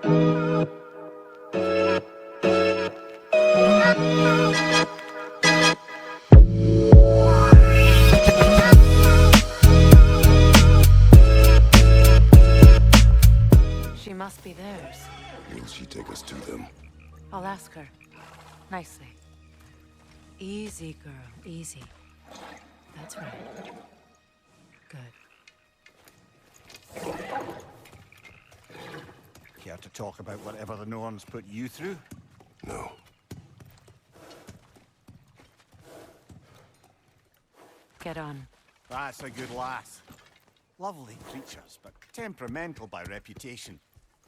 She must be theirs. Will she take us to them? I'll ask her. Nicely. Easy, girl. Easy. That's right. Good. Care to talk about whatever the Norns put you through? No. Get on. That's a good lass. Lovely creatures, but temperamental by reputation.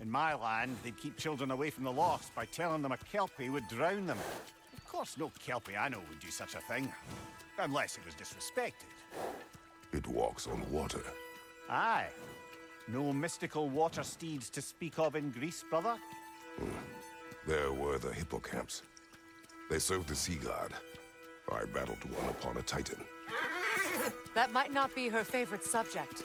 In my land, they'd keep children away from the lost by telling them a Kelpie would drown them. Of course, no Kelpie I know would do such a thing. Unless it was disrespected. It walks on water. Aye. No mystical water steeds to speak of in Greece, brother? There were the hippocamps. They served the sea god. I battled one upon a titan. That might not be her favorite subject.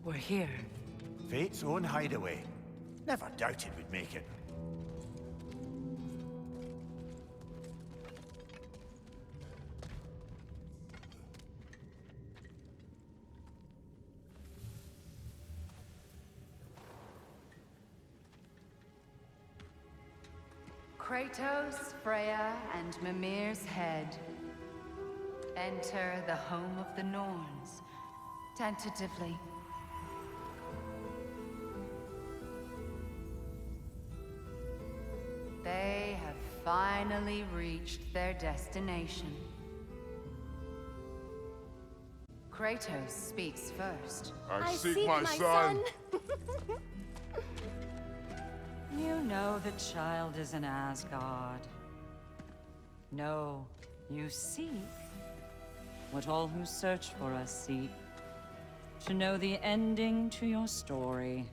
We're here. Fate's own hideaway. Never doubted we'd make it. Kratos, Freya, and Mimir's head. Enter the home of the Norns. Tentatively. They have finally reached their destination. Kratos speaks first. I seek my son. You know the child is in Asgard. No, you seek what all who search for us seek. To know the ending to your story.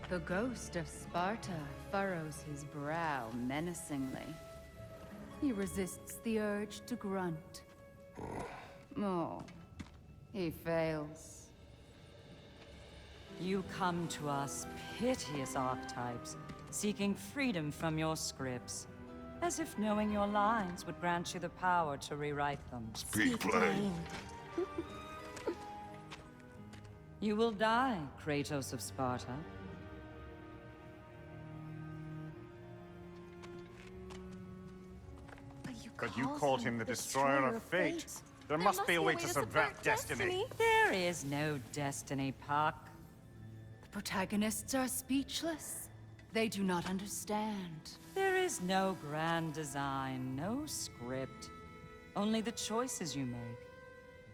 The ghost of Sparta furrows his brow menacingly. He resists the urge to grunt. Oh, he fails. You come to us, piteous archetypes, seeking freedom from your scripts. As if knowing your lines would grant you the power to rewrite them. Speak plain. You will die, Kratos of Sparta. But you called him the destroyer of fate. There must be a way to subvert destiny. There is no destiny, Puck. The protagonists are speechless. They do not understand. There is no grand design, no script. Only the choices you make.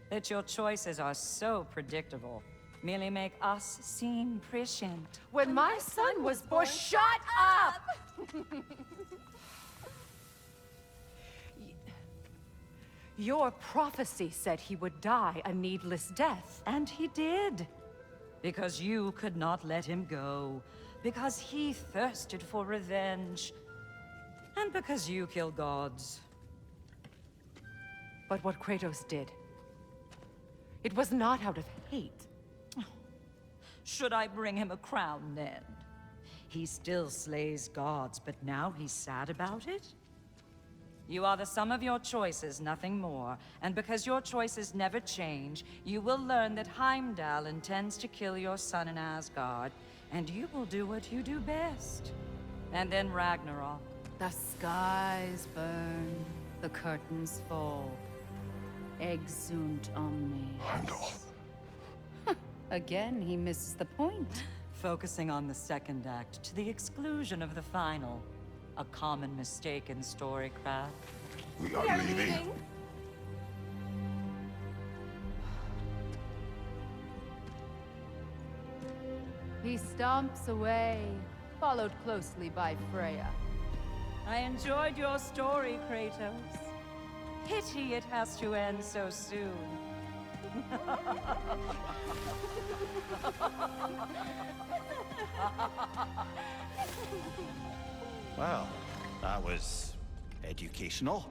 That your choices are so predictable, merely make us seem prescient. When my son was born, shut up! Your prophecy said he would die a needless death. And he did. Because you could not let him go. Because he thirsted for revenge. And because you kill gods. But what Kratos did, it was not out of hate. Should I bring him a crown then? He still slays gods, but now he's sad about it? You are the sum of your choices, nothing more. And because your choices never change, you will learn that Heimdall intends to kill your son in Asgard, and you will do what you do best. And then Ragnarok. The skies burn, the curtains fall. Exunt omnes. Heimdall. Again, he misses the point. Focusing on the second act to the exclusion of the final. A common mistake in storycraft. We are leaving. He stomps away, followed closely by Freya. I enjoyed your story, Kratos. Pity it has to end so soon. Well, that was educational.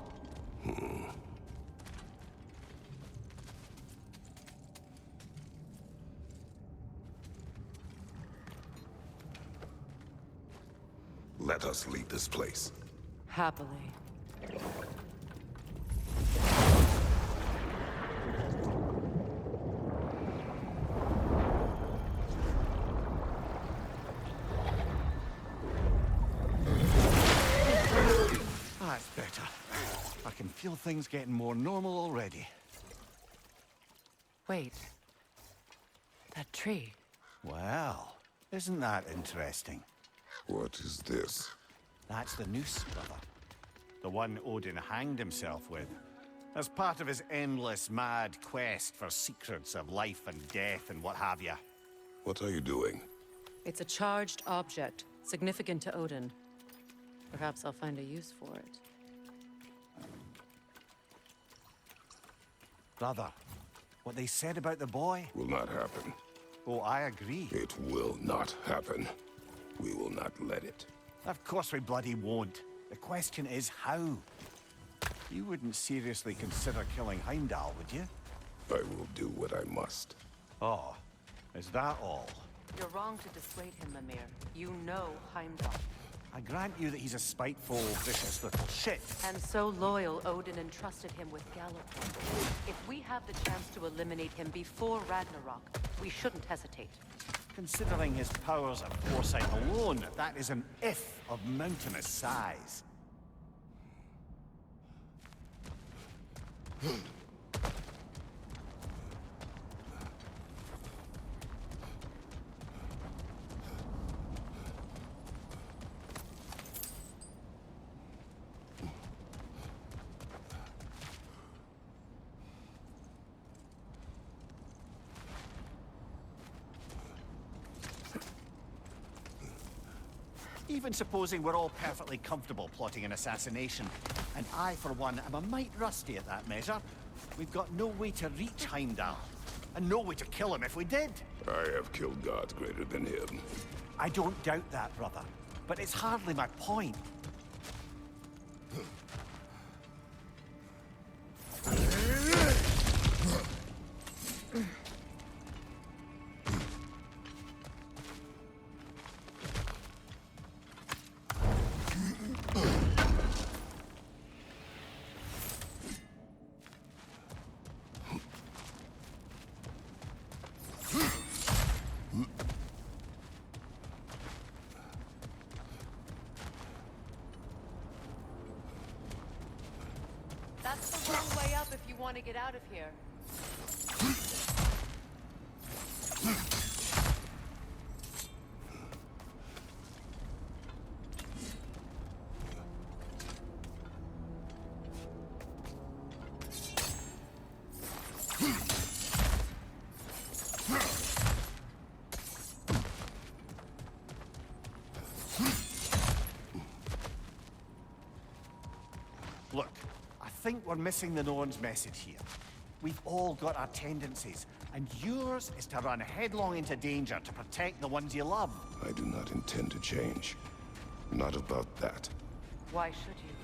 Let us leave this place. Happily. That's better. I can feel things getting more normal already. Wait. That tree. Well, isn't that interesting? What is this? That's the noose, brother. The one Odin hanged himself with. As part of his endless, mad quest for secrets of life and death and what have you. What are you doing? It's a charged object, significant to Odin. Perhaps I'll find a use for it. Brother, what they said about the boy? Will not happen. Oh, I agree. It will not happen. We will not let it. Of course we bloody won't. The question is how. You wouldn't seriously consider killing Heimdall, would you? I will do what I must. Oh, is that all? You're wrong to dissuade him, Mimir. You know Heimdall. I grant you that he's a spiteful, vicious little shit. And so loyal, Odin entrusted him with Gallifrey. If we have the chance to eliminate him before Ragnarok, we shouldn't hesitate. Considering his powers of foresight alone, that is an if of mountainous size. Even supposing we're all perfectly comfortable plotting an assassination, and I, for one, am a mite rusty at that measure, we've got no way to reach Heimdall, and no way to kill him if we did. I have killed gods greater than him. I don't doubt that, brother, but it's hardly my point. That's the wrong way up if you want to get out of here. Look, I think we're missing the Norns' message here. We've all got our tendencies, and yours is to run headlong into danger to protect the ones you love. I do not intend to change. Not about that. Why should you?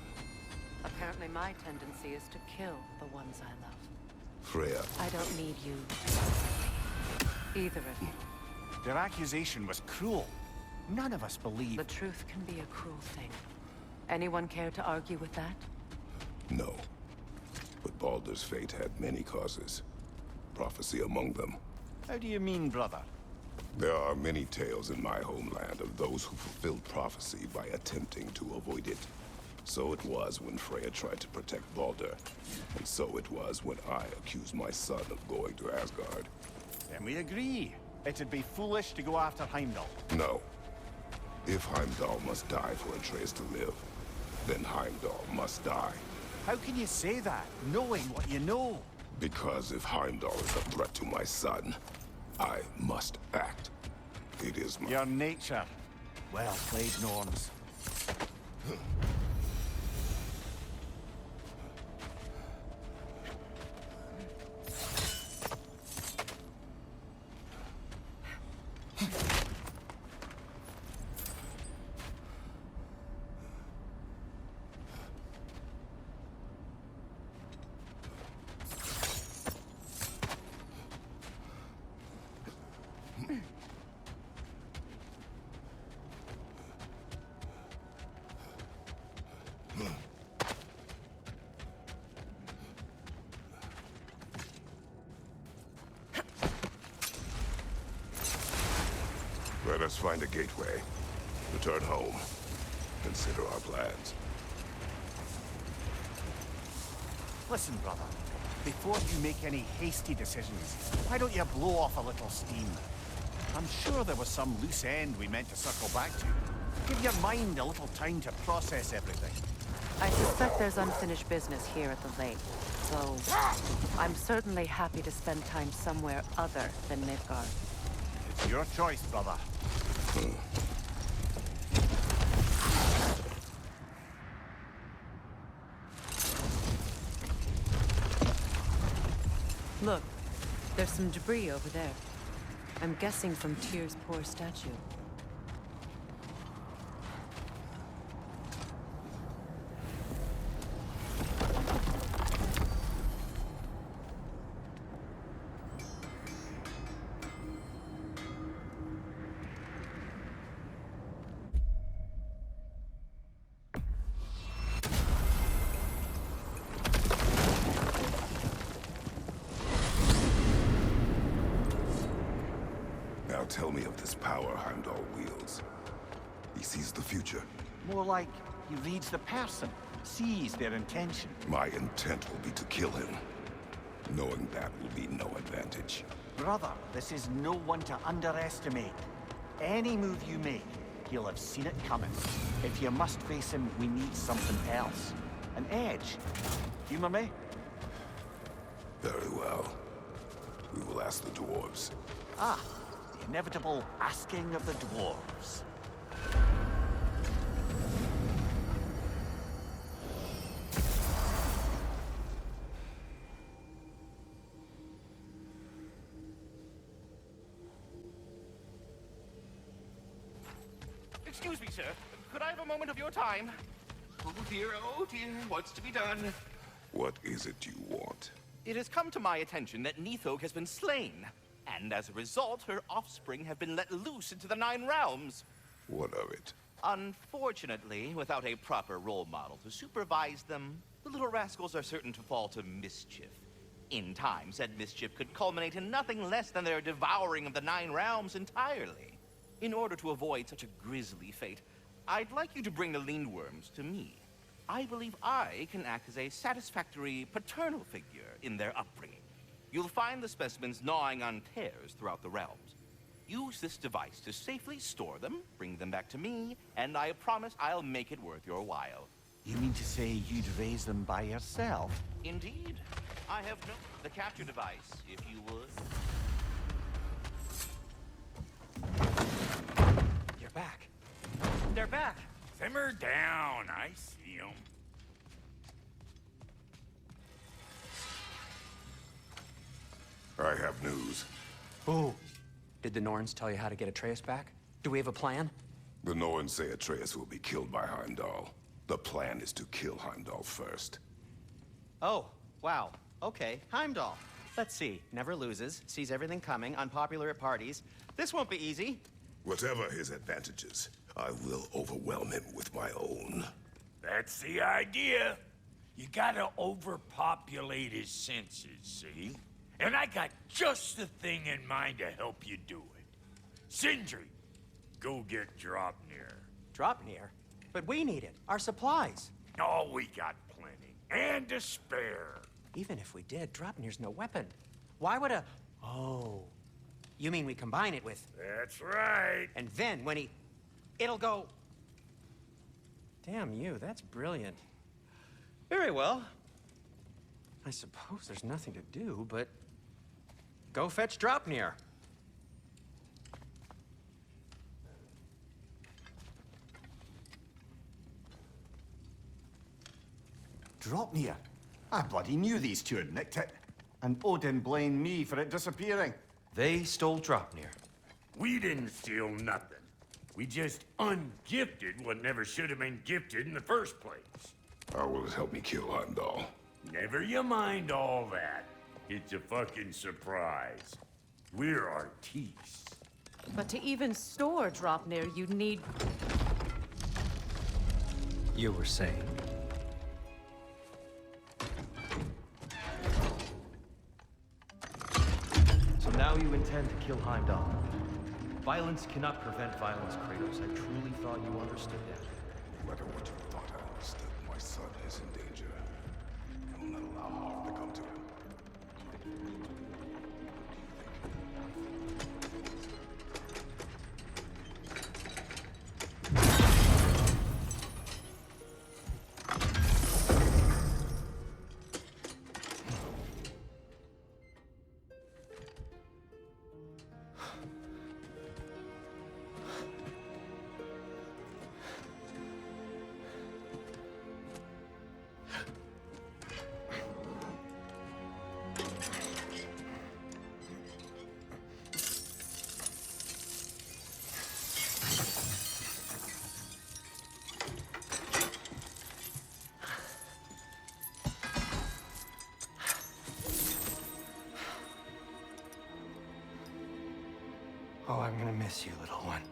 Apparently my tendency is to kill the ones I love. Freya, I don't need you. Either of you. Their accusation was cruel. None of us believe. The truth can be a cruel thing. Anyone care to argue with that? no. But Baldur's fate had many causes. Prophecy among them. How do you mean, brother? There are many tales in my homeland of those who fulfilled prophecy by attempting to avoid it. So it was when Freya tried to protect Baldur. And so it was when I accused my son of going to Asgard. Then we agree. It'd be foolish to go after Heimdall. No. If Heimdall must die for Atreus to live, then Heimdall must die. How can you say that, knowing what you know? Because if Heimdall is a threat to my son, I must act. It is my... Your nature. Well played, Norns. Let us find a gateway. Return home. Consider our plans. Listen, brother. Before you make any hasty decisions, why don't you blow off a little steam? I'm sure there was some loose end we meant to circle back to. Give your mind a little time to process everything. I suspect there's unfinished business here at the lake, so I'm certainly happy to spend time somewhere other than Midgard. It's your choice, brother. Look, there's some debris over there. I'm guessing from Tyr's poor statue. Now tell me of this power Heimdall wields. He sees the future. More like he reads the person, sees their intention. My intent will be to kill him. Knowing that will be no advantage. Brother, this is no one to underestimate. Any move you make, he'll have seen it coming. If you must face him, we need something else. An edge. Humor me? Very well. We will ask the dwarves. Ah, the inevitable asking of the dwarves. Excuse me, sir. Could I have a moment of your time? Oh dear, what's to be done? What is it you want? It has come to my attention that Nithog has been slain, and as a result, her offspring have been let loose into the Nine Realms. What of it? Unfortunately, without a proper role model to supervise them, the little rascals are certain to fall to mischief. In time, said mischief could culminate in nothing less than their devouring of the Nine Realms entirely. In order to avoid such a grisly fate, I'd like you to bring the Lindworms to me. I believe I can act as a satisfactory paternal figure in their upbringing. You'll find the specimens gnawing on tears throughout the realms. Use this device to safely store them, bring them back to me, and I promise I'll make it worth your while. You mean to say you'd raise them by yourself? Indeed. I have the capture device, if you would. You're back. They're back. Simmer down. I see them. I have news. Oh. Did the Norns tell you how to get Atreus back? Do we have a plan? The Norns say Atreus will be killed by Heimdall. The plan is to kill Heimdall first. Oh, wow. Okay, Heimdall. Let's see. Never loses, sees everything coming, unpopular at parties. This won't be easy. Whatever his advantages, I will overwhelm him with my own. That's the idea. You gotta overpopulate his senses, see? And I got just the thing in mind to help you do it. Sindri, go get Draupnir. Draupnir? But we need it. Our supplies. Oh, we got plenty. And to spare. Even if we did, Draupnir's no weapon. Why would a... Oh. You mean we combine it with... That's right. And then when he... It'll go... Damn you, that's brilliant. Very well. I suppose there's nothing to do, but... Go fetch Draupnir. Dropnir? I bloody knew these two had nicked it. And Odin blamed me for it disappearing. They stole Dropnir. We didn't steal nothing. We just ungifted what never should have been gifted in the first place. How will it help me kill Heimdall? Never you mind all that. It's a fucking surprise. We're artistes. But to even store Dropnir, you'd need... You were saying? So now you intend to kill Heimdall. Violence cannot prevent violence, Kratos. I truly thought you understood that. No matter what you thought I understood, my son is in danger. I will not allow harm to come to him. Oh, I'm gonna miss you, little one.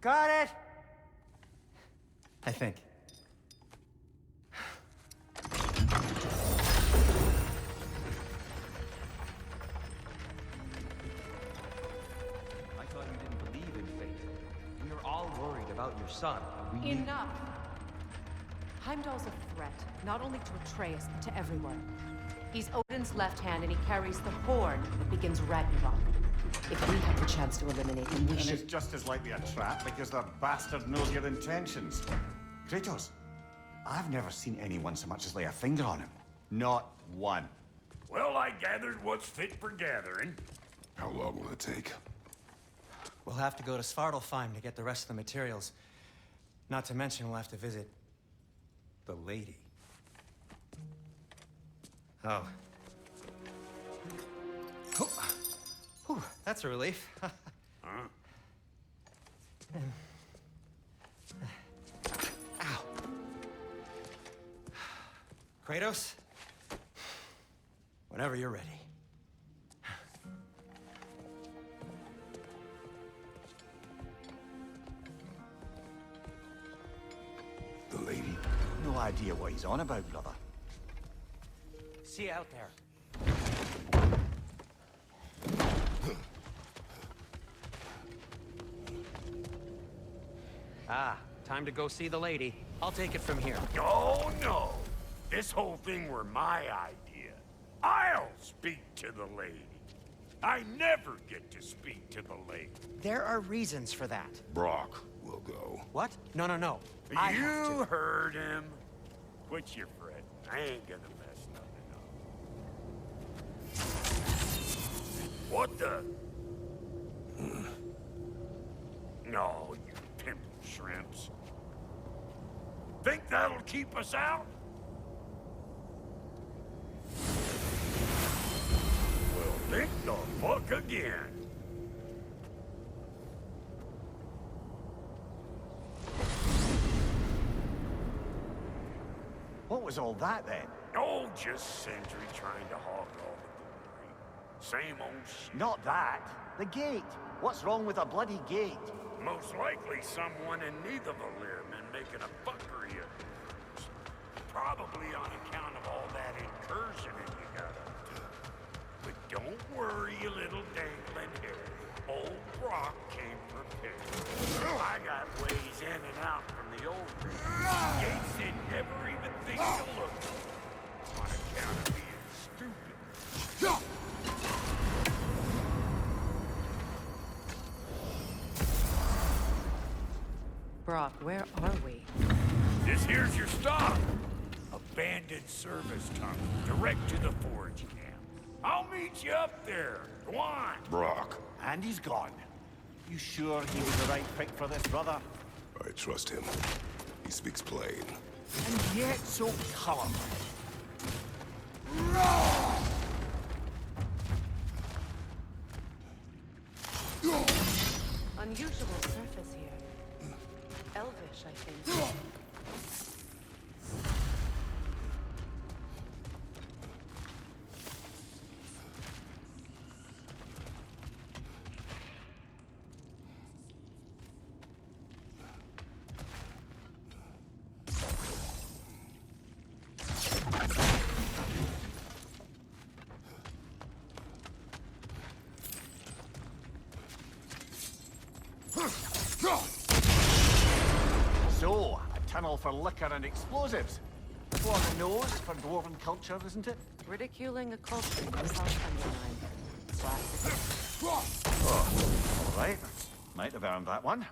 Got it! I think. I thought you didn't believe in fate. We were all worried about your son. We... Enough! Heimdall's a threat, not only to Atreus, but to everyone. He's Odin's left hand, and he carries the horn that begins Ragnarok. If we have the chance to eliminate him, we And should... it's just as likely a trap because the bastard knows your intentions. Kratos, I've never seen anyone so much as lay a finger on him. Not one. Well, I gathered what's fit for gathering. How long will it take? We'll have to go to Svartalfheim to get the rest of the materials. Not to mention we'll have to visit the lady. Oh. Oh. Whew, that's a relief. Huh? Ow. Kratos? Whenever you're ready. The lady? No idea what he's on about, brother. See you out there. Ah, time to go see the lady. I'll take it from here. Oh, no. This whole thing were my idea. I'll speak to the lady. I never get to speak to the lady. There are reasons for that. Brock will go. What? No, no, no. I have You to. heard him. Quit your fretting. I ain't gonna mess nothing up. What the? No, you pimple shrimps. Think that'll keep us out? Well, think the fuck again. What was all that then? Oh, just Sentry trying to hog all the glory. Same old shit. Not that. The gate. What's wrong with a bloody gate? Most likely someone in Nidavellir been making a fuckery of yours. Probably on account of all that incursioning you got up to. But don't worry, you little dangling hair. Old Brock came prepared. I got ways in and out from the old ring. Gates didn't never even think to look on account of being stupid. Brock, where are we? This here's your stop. Abandoned service tunnel, direct to the forge camp. I'll meet you up there. Go on. Brock. And he's gone. You sure he was the right pick for this, brother? I trust him. He speaks plain. And yet so colorful. Unusual surface here. Elvish, I think. So, a tunnel for liquor and explosives. For the nose for dwarven culture, isn't it? Ridiculing a culture is how undermined. Classic. Oh, all right. Might have earned that one.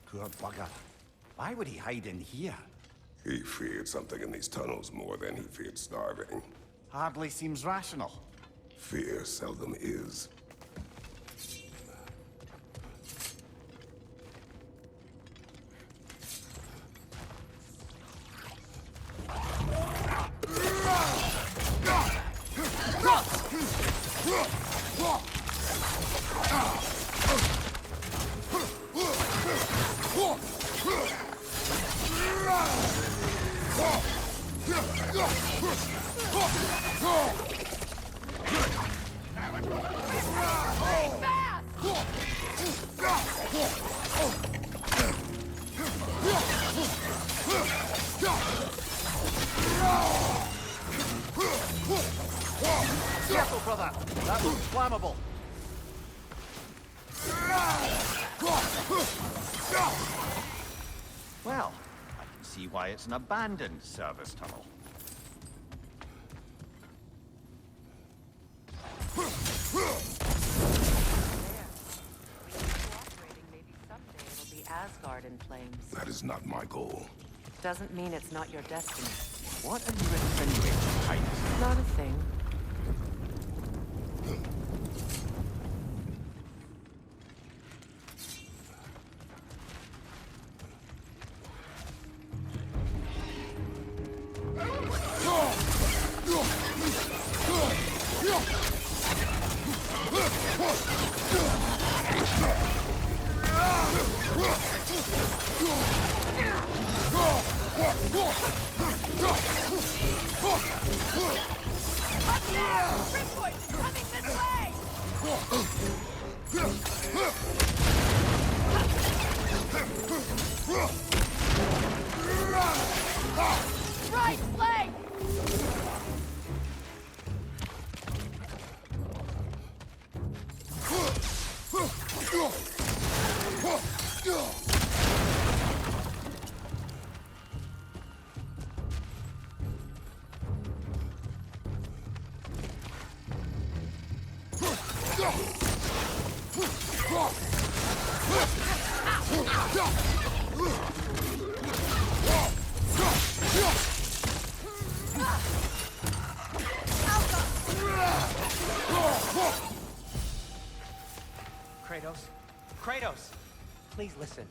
Poor bugger. Why would he hide in here? He feared something in these tunnels more than he feared starving. Hardly seems rational. Fear seldom is. Careful, brother! That looks flammable! Well, I can see why it's an abandoned service tunnel. Cooperating, maybe someday it'll be Asgard in flames. That is not my goal. Doesn't mean it's not your destiny. What are you insinuating, Highness? Not a thing. Right flank! Kratos? Kratos! Please listen.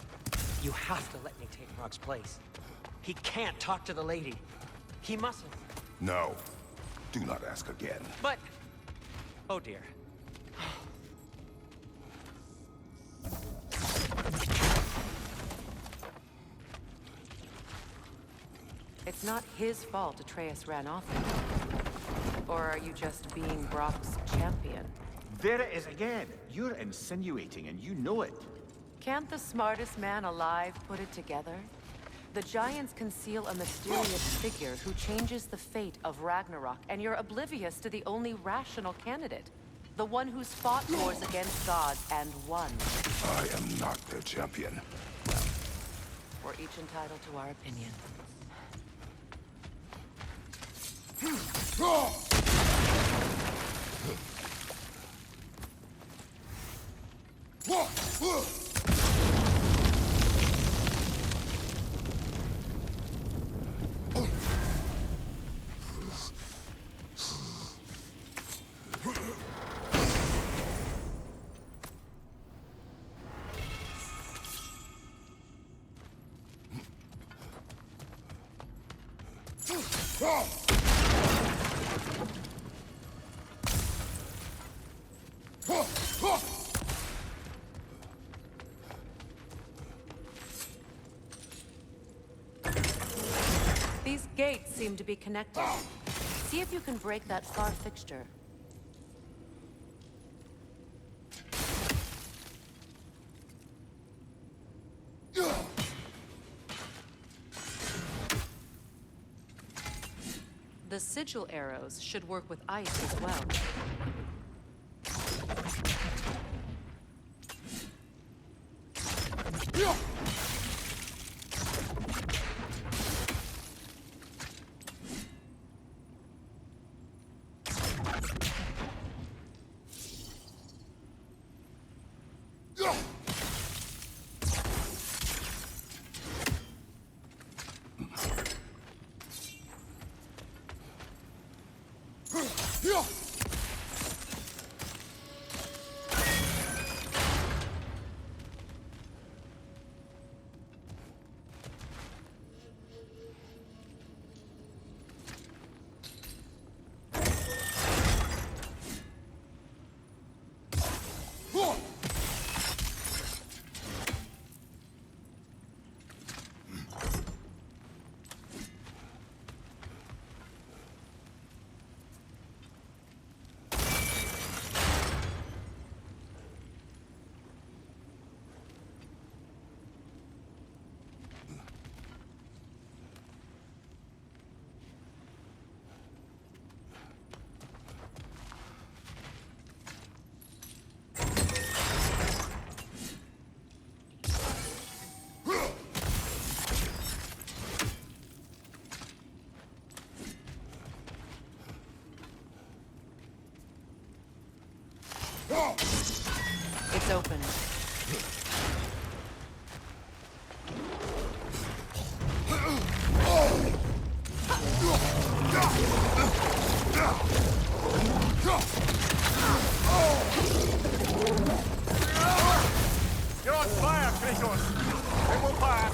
You have to let me take Rock's place. He can't talk to the lady. He mustn't. No. Do not ask again. But... Oh dear. It's not his fault Atreus ran off. Or are you just being Brock's champion? There it is again. You're insinuating and you know it. Can't the smartest man alive put it together? The Giants conceal a mysterious figure who changes the fate of Ragnarok, and you're oblivious to the only rational candidate. The one who's fought wars against gods and won. I am not their champion. We're each entitled to our opinion. These gates seem to be connected. See if you can break that far fixture. The sigil arrows should work with ice as well. It's open. You're on fire, Kratos! It will pass!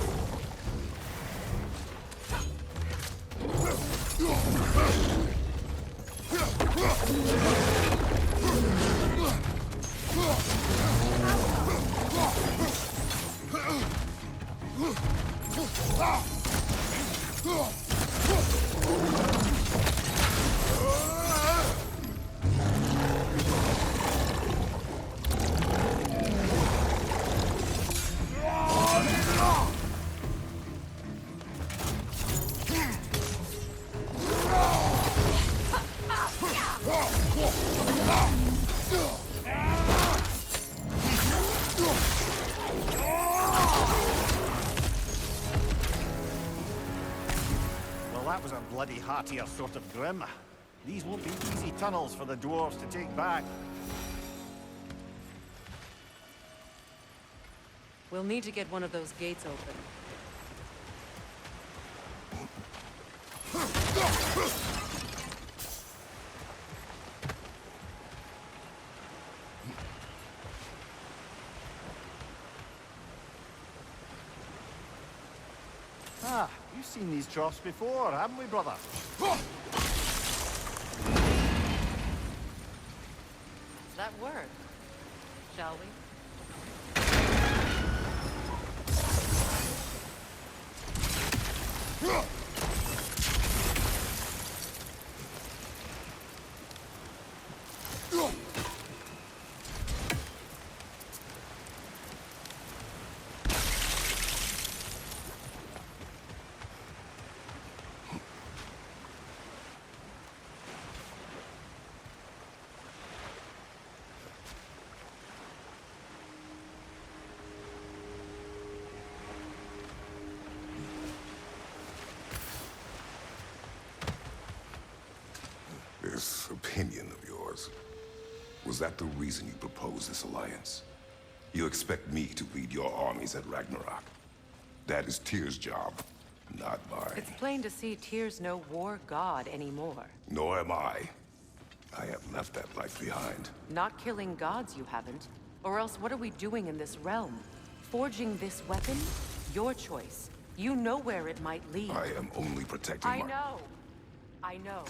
That was a bloody heartier sort of grim. These won't be easy tunnels for the dwarves to take back. We'll need to get one of those gates open. Ah, you've seen these troughs before, haven't we, brother? Does that work? Shall we? This opinion of yours, was that the reason you proposed this alliance? You expect me to lead your armies at Ragnarok? That is Tyr's job, not mine. It's plain to see Tyr's no war god anymore. Nor am I. I have left that life behind. Not killing gods, you haven't. Or else what are we doing in this realm? Forging this weapon? Your choice. You know where it might lead. I am only protecting I my... know. I know.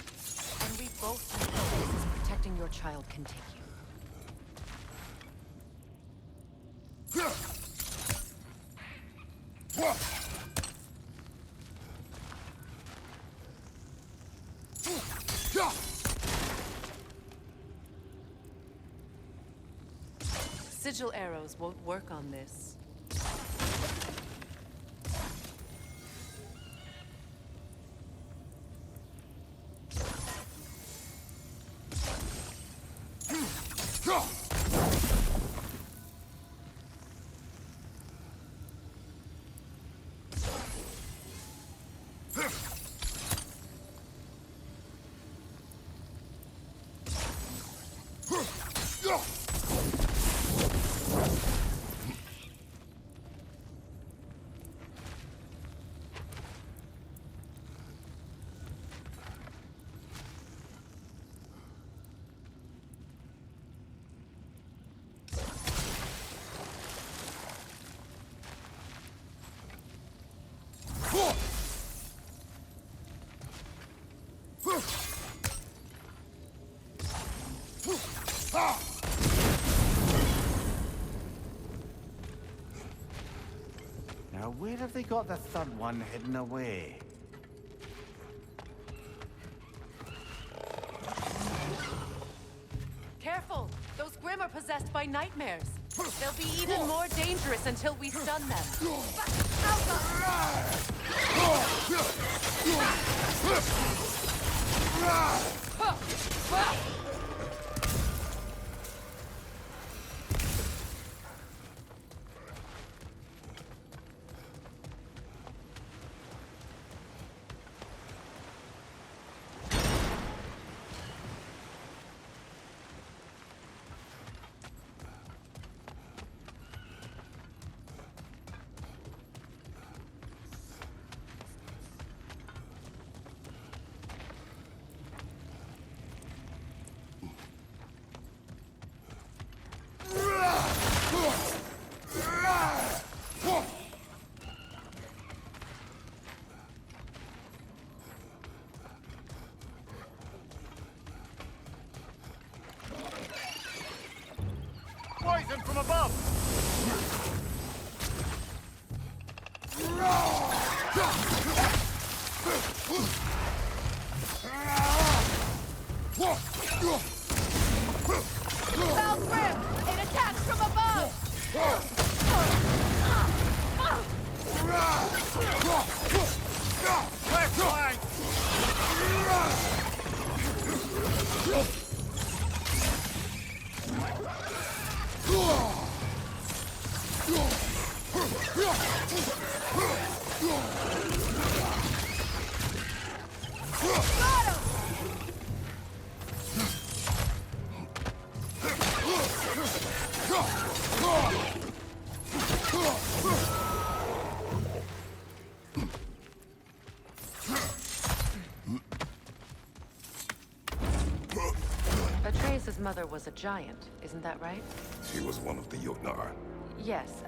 And we both know this is protecting your child can take you. Sigil arrows won't work on this. Now, where have they got the third one hidden away? Careful! Those Grimm are possessed by nightmares. They'll be even more dangerous until we stun them. Poison from above! Foul Grimm! It attacks from above! Left flank! Atreus' mother was a giant, isn't that right? She was one of the Jotnar. Yes.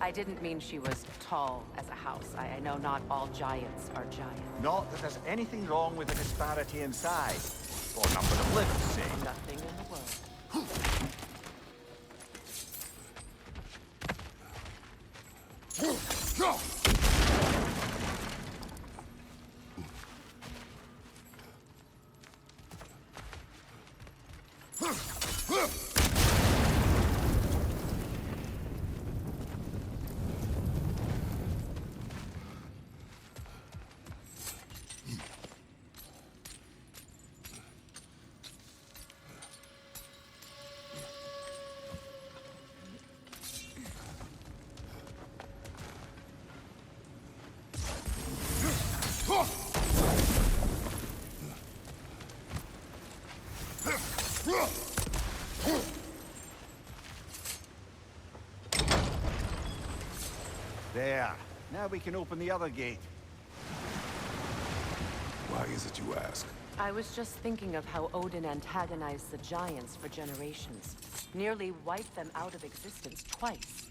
I didn't mean she was tall as a house. I know not all giants are giants. Not that there's anything wrong with the disparity in size, or number of limbs, say. Nothing in the world. There. Now we can open the other gate. Why is it you ask? I was just thinking of how Odin antagonized the giants for generations. Nearly wiped them out of existence twice.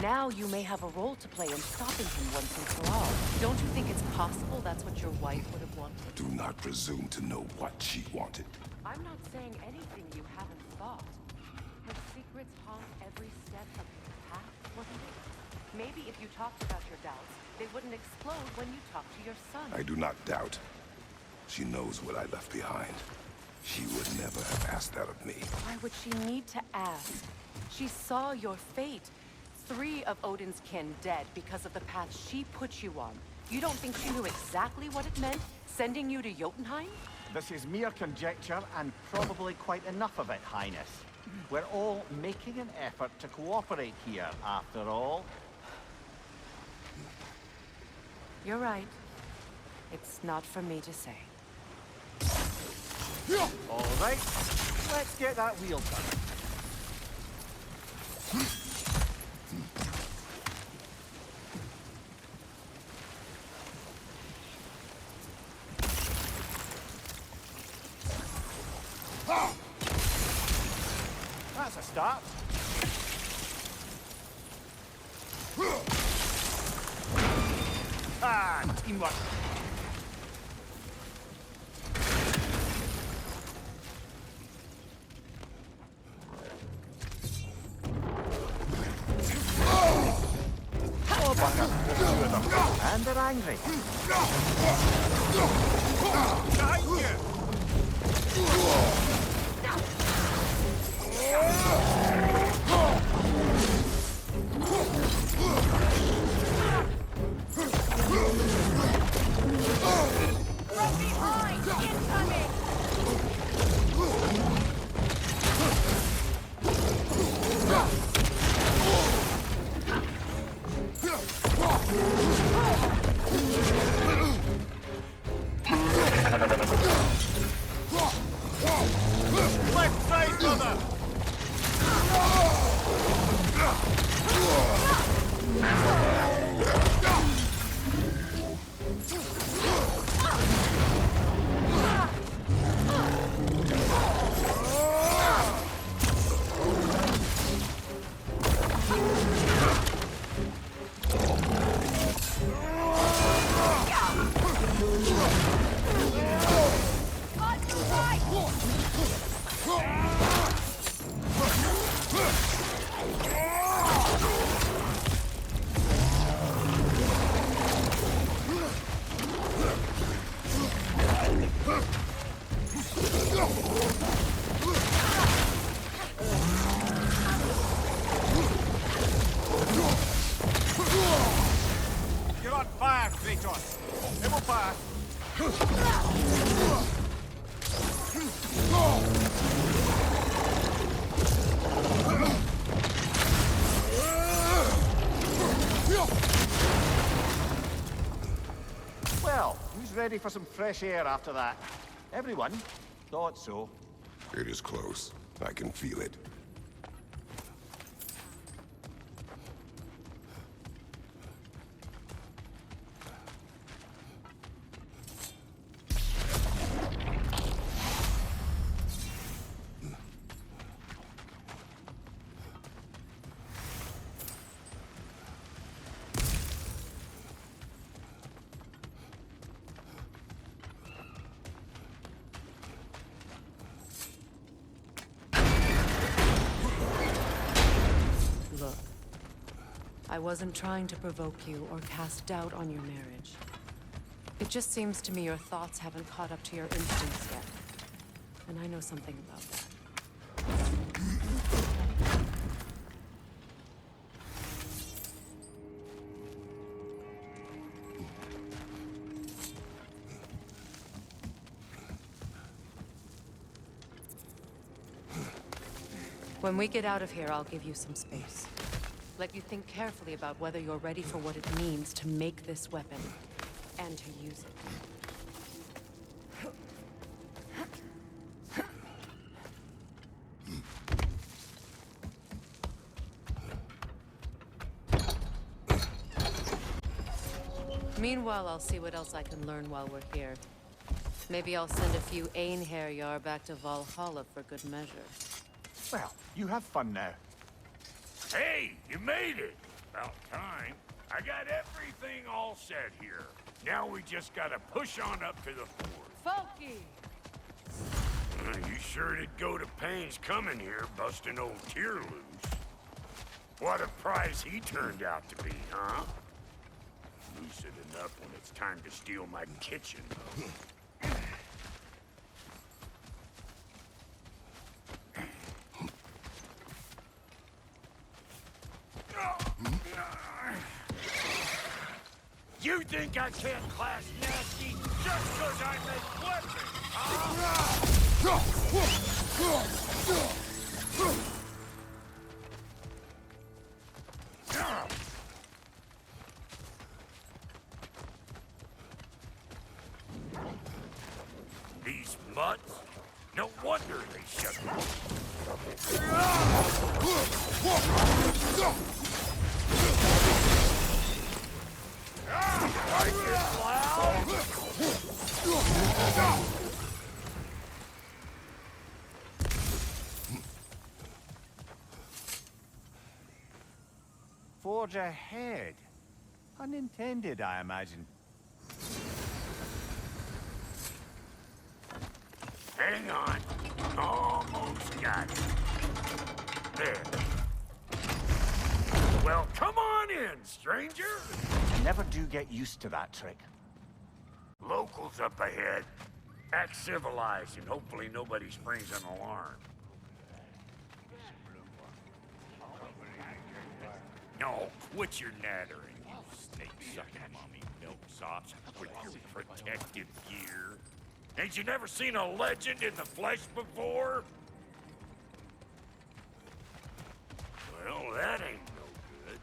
Now you may have a role to play in stopping him once and for all. Don't you think it's possible that's what your wife would have wanted? Do not presume to know what she wanted. I'm not saying anything you haven't thought. Her secrets haunt every step of your path, wouldn't it? Maybe if you talked about your doubts, they wouldn't explode when you talk to your son. I do not doubt. She knows what I left behind. She would never have asked that of me. Why would she need to ask? She saw your fate. 3 of Odin's kin dead because of the path she put you on. You don't think she knew exactly what it meant, sending you to Jotunheim? This is mere conjecture, and probably quite enough of it, Highness. We're all making an effort to cooperate here, after all. You're right. It's not for me to say. All right, let's get that wheel turning. That's a start. Teamwork. Oh, bugger. There's 2 of them. And they're angry. Behind From behind! Incoming! Left side, brother! You're on fire, Kratos. It will pass. Well, who's ready for some fresh air after that? Everyone? Thought so. It is close. I can feel it. Look, I wasn't trying to provoke you or cast doubt on your marriage. It just seems to me your thoughts haven't caught up to your instincts yet. And I know something about that. When we get out of here, I'll give you some space. Let you think carefully about whether you're ready for what it means to make this weapon, and to use it. Meanwhile, I'll see what else I can learn while we're here. Maybe I'll send a few Einherjar back to Valhalla for good measure. Well, you have fun now. Hey, you made it! About time. I got everything all set here. Now we just gotta push on up to the fort. Funky! You sure did go to pains coming here, busting old Tyr loose. What a prize he turned out to be, huh? Lucid enough when it's time to steal my kitchen, though. You think I can't class nasty just 'cause I make weapons, These mutts? No wonder they shut me. Like it loud? Forge ahead. Unintended, I imagine. Hang on. Almost got it. There. Well, come on in, stranger. Never do get used to that trick. Locals up ahead. Act civilized and hopefully nobody springs an alarm. No, quit your nattering, you snake-sucking mummy milksops with your protective gear. Ain't you never seen a legend in the flesh before? Well, that ain't no good.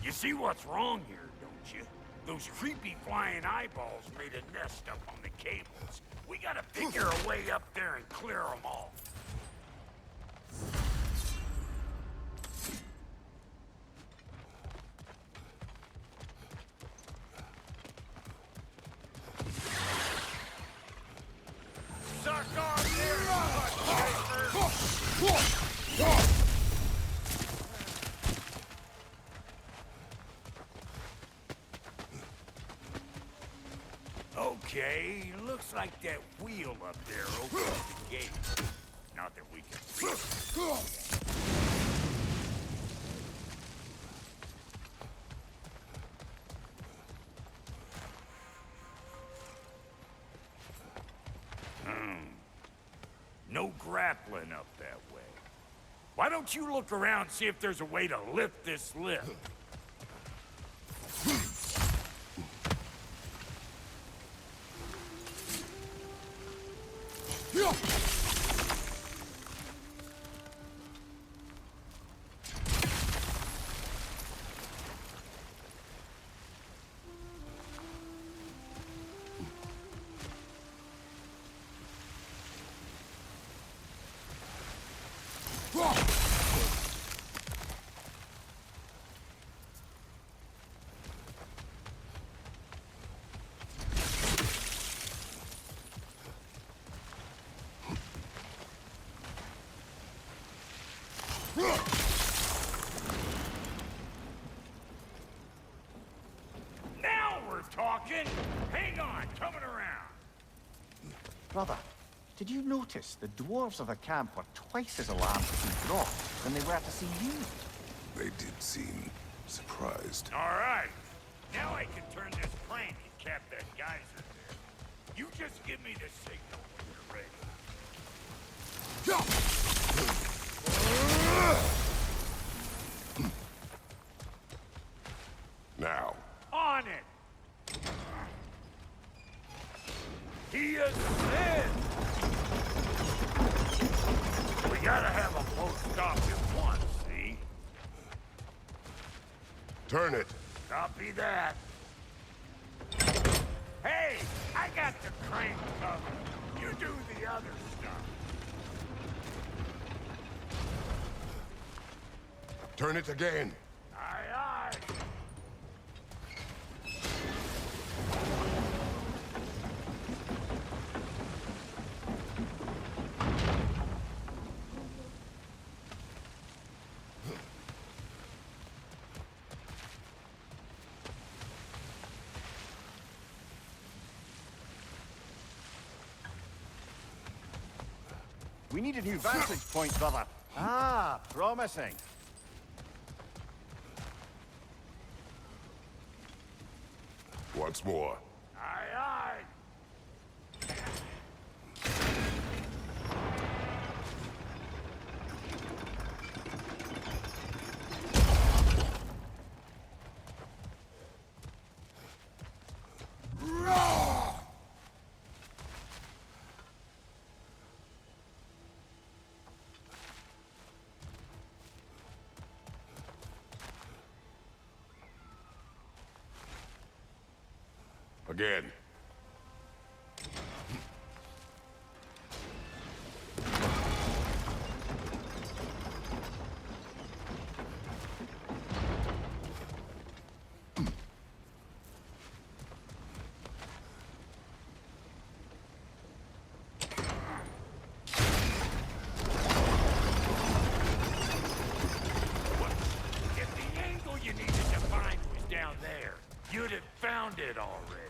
You see what's wrong here, don't you? Those creepy flying eyeballs made a nest up on the cables. We gotta figure a way up there and clear them all. Suck on there, Okay, looks like that wheel up there opens the gate. Not that we can see it. No grappling up that way. Why don't you look around and see if there's a way to lift this lift? Now we're talking! Hang on, coming around. Brother, did you notice the dwarves of the camp were twice as alarmed to see Groff than they were to see you? They did seem surprised. All right. Now I can turn this crank and cap that geyser there. You just give me the signal when you're ready. Now. On it! He is dead! We gotta have them both stopped at once, see? Turn it. Copy that. Hey, I got the crank covered. You do the other stuff. Turn it again. Aye, aye. We need a new vantage point, brother. Ah, promising. Once more. Aye, aye. Again. If the angle you needed to find was down there, you'd have found it already.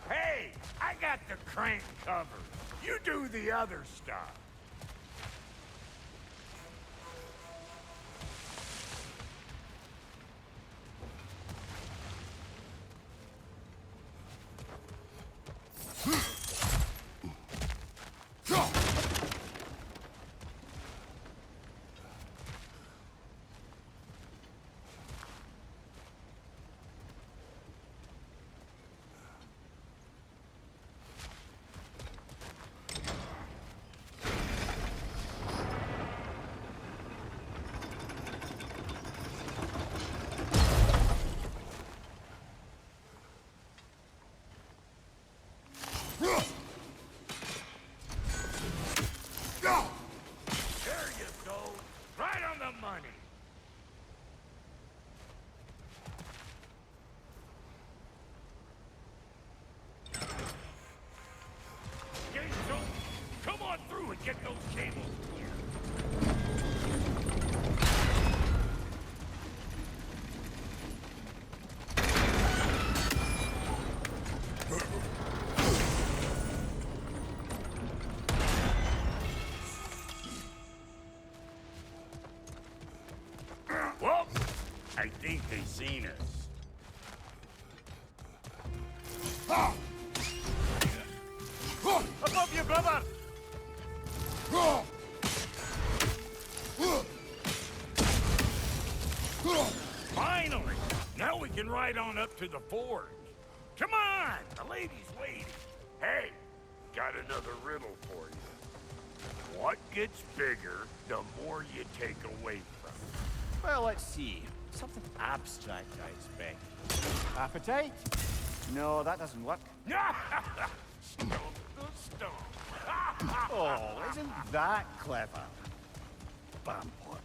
Hey, I got the crank covered. You do the other stuff. There you go. Right on the money. Okay, so come on through and get those cables clear. Well, I think they seen us. Above you, brother! Finally! Now we can ride on up to the forge. Come on! The lady's waiting. Hey, got another riddle for you. What gets bigger, the more you take away from it? Well, let's see. Something abstract, I expect. Appetite? No, that doesn't work. Stomp the stomp. Oh, isn't that clever? Bampot.